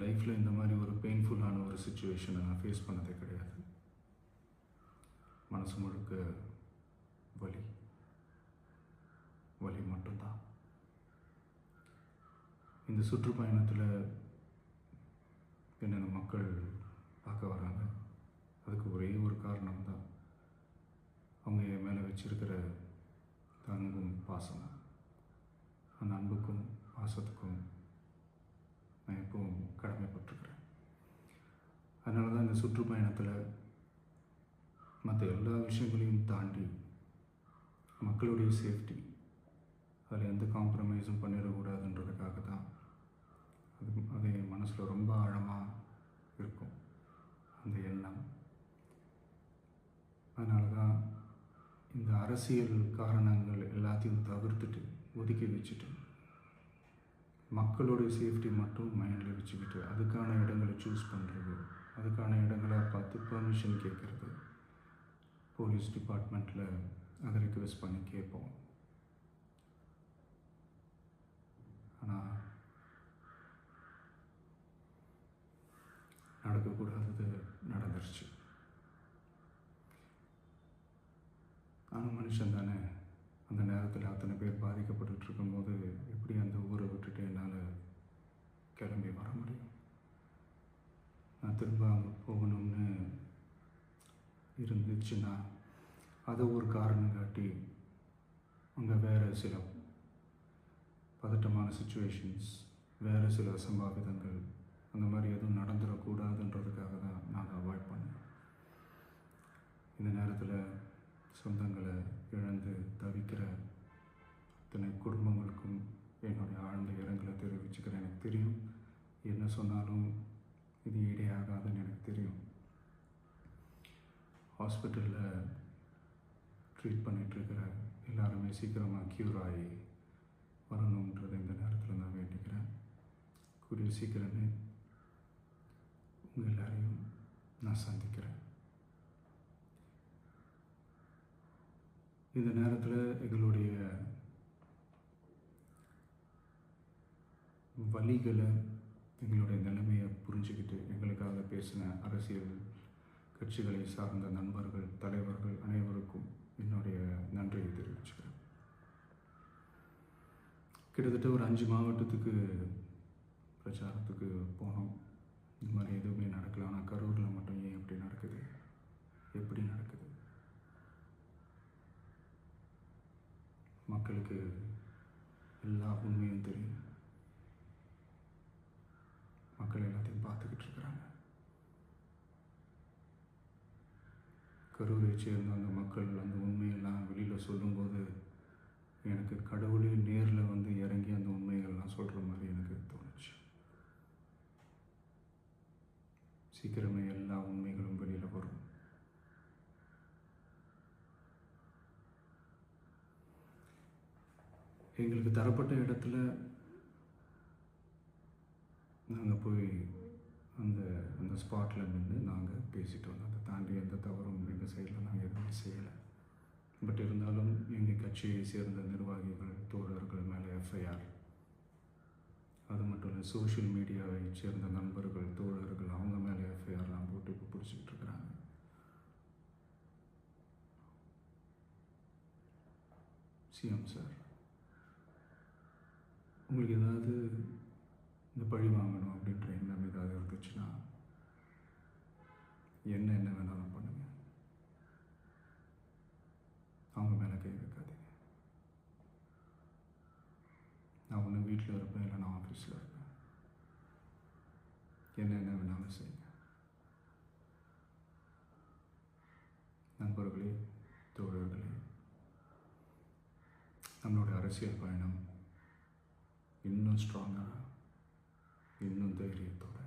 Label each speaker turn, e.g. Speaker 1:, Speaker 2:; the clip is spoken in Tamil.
Speaker 1: லைஃப்பில் இந்த மாதிரி ஒரு பெயின்ஃபுல்லான ஒரு சுச்சுவேஷனை நான் ஃபேஸ் பண்ணதே கிடையாது. மனசு முழுக்க வலி வலி மட்டும்தான். இந்த சுற்றுப்பயணத்தில் என்னென்ன மக்கள் பார்க்க வராங்க, அதுக்கு ஒரே ஒரு காரணம் தான், அவங்க என் மேலே வச்சிருக்கிற அன்பும் பாசம். அந்த அன்புக்கும் பாசத்துக்கும் நான் எப்பவும் கடமைப்பட்டிருக்கிறேன். அதனால தான் இந்த சுற்றுப்பயணத்தில் மற்ற எல்லா விஷயங்களையும் தாண்டி மக்களுடைய சேஃப்டி, அதில் எந்த காம்ப்ரமைஸும் பண்ணிடக்கூடாதுன்றதுக்காக தான் அது என் மனசில் ரொம்ப ஆழமாக இருக்கும் அந்த எண்ணம். அதனால தான் இந்த அரசியல் காரணங்கள் எல்லாத்தையும் தவிர்த்துட்டு ஒதுக்கி வச்சுட்டு மக்களுடைய சேஃப்டி மட்டும் மைண்டில் வச்சுக்கிட்டு அதுக்கான இடங்களை சூஸ் பண்ணுறது, அதுக்கான இடங்களை பார்த்து பெர்மிஷன் கேட்குறது, போலீஸ் டிபார்ட்மெண்ட்டில் அதை ரிக்வெஸ்ட் பண்ணி கேட்போம். ஆனால் நடக்கக்கூடாதது நடந்துருச்சு. ஆனால் மனுஷன் தானே, அந்த நேரத்தில் அத்தனை பேர் பாதிக்கப்பட்டு இருக்கும்போது எப்படி அந்த ஊரை விட்டுட்டு என்னால் கிளம்பி வர முடியும்? நான் திரும்ப அங்கே போகணும்னு இருந்துச்சுன்னா அதை ஒரு காரணம் காட்டி அங்கே வேறு சில பதட்டமான சுச்சுவேஷன்ஸ், வேறு சில அசம்பாவிதங்கள் அந்த மாதிரி எதுவும் நடந்துடக்கூடாதுன்றதுக்காக தான் நான் அவாய்ட் பண்ணேன். இந்த நேரத்தில் சொந்தங்களை இழந்து தவிக்கிற அத்தனை குடும்பங்களுக்கும் என்னுடைய ஆழ்ந்த இரங்கலை தெரிவிச்சுக்கிறேன். எனக்கு தெரியும், என்ன சொன்னாலும் இது ஈடேயாகாதுன்னு எனக்கு தெரியும். ஹாஸ்பிட்டலில் ட்ரீட் பண்ணிகிட்ருக்கிற எல்லாருமே சீக்கிரமாக க்யூர் ஆகி வரணுன்றதை இந்த நேரத்தில் நான் வேண்டிக்கிறேன். கூடிய சீக்கிரமே உங்கள் எல்லாரையும் நான் சந்திக்கிறேன். இந்த நேரத்தில் எங்களுடைய வலிகளை, எங்களுடைய நிலைமையை புரிஞ்சுக்கிட்டு எங்களுக்காக பேசின அரசியல் கட்சிகளை சார்ந்த நண்பர்கள், தலைவர்கள் அனைவருக்கும் என்னுடைய நன்றியை தெரிவிச்சுக்கிறேன். கிட்டத்தட்ட ஒரு 5 மாவட்டத்துக்கு பிரச்சாரத்துக்கு போனோம். இந்த மாதிரி எதுவுமே நடக்கல. ஆனால் கரூரில் மட்டும் ஏன் எப்படி நடக்குது, எப்படி நடக்குது? மக்களுக்கு எல்லா உண்மையும் தெரியும். மக்கள் எல்லாத்தையும் பார்த்துக்கிட்டு இருக்கிறாங்க. கரூரை சேர்ந்த அந்த மக்கள் அந்த உண்மையெல்லாம் வெளியில் சொல்லும்போது எனக்கு கடவுளே நேரில் வந்து இறங்கி அந்த உண்மைகள்லாம் சொல்கிற மாதிரி எனக்கு தோணுச்சு. சீக்கிரமே எல்லா உண்மைகளும் வெளியில் வரும். எங்களுக்கு தரப்பட்ட இடத்துல நாங்கள் போய் அந்த அந்த ஸ்பாட்டில் நின்று நாங்கள் பேசிட்டு வந்தோம். அதை தாண்டி எந்த தவறும் எங்கள் சைடில் நாங்கள் எதுவுமே செய்யலை. பட் இருந்தாலும் எங்கள் கட்சியை சேர்ந்த நிர்வாகிகள், தோழர்கள் மேலே எஃப்ஐஆர், அது மட்டும் இல்லை சோஷியல் மீடியாவை சேர்ந்த நண்பர்கள், தோழர்கள் அவங்க மேலே எஃப்ஐஆர்லாம் போட்டு இப்போ பிடிச்சிக்கிட்டு இருக்கிறாங்க. சிஎம் சார், உங்களுக்கு ஏதாவது இந்த பழி வாங்கணும் அப்படின்ற எண்ணம் ஏதாவது இருந்துச்சுன்னா என்ன வேணாலும் பண்ணுங்க. அவங்க மேலே கை வைக்காதீங்க. நான் ஒன்று வீட்டில் இருப்பேன், இல்லை நான் ஆஃபீஸில் இருப்பேன். என்ன வேணாலும் செய்யுங்க. நண்பர்களே, தோழர்களே, நம்மளோட அரசியல் பயணம் இன்னும் ஸ்ட்ராங்காக, இன்னும் தைரியத்தோட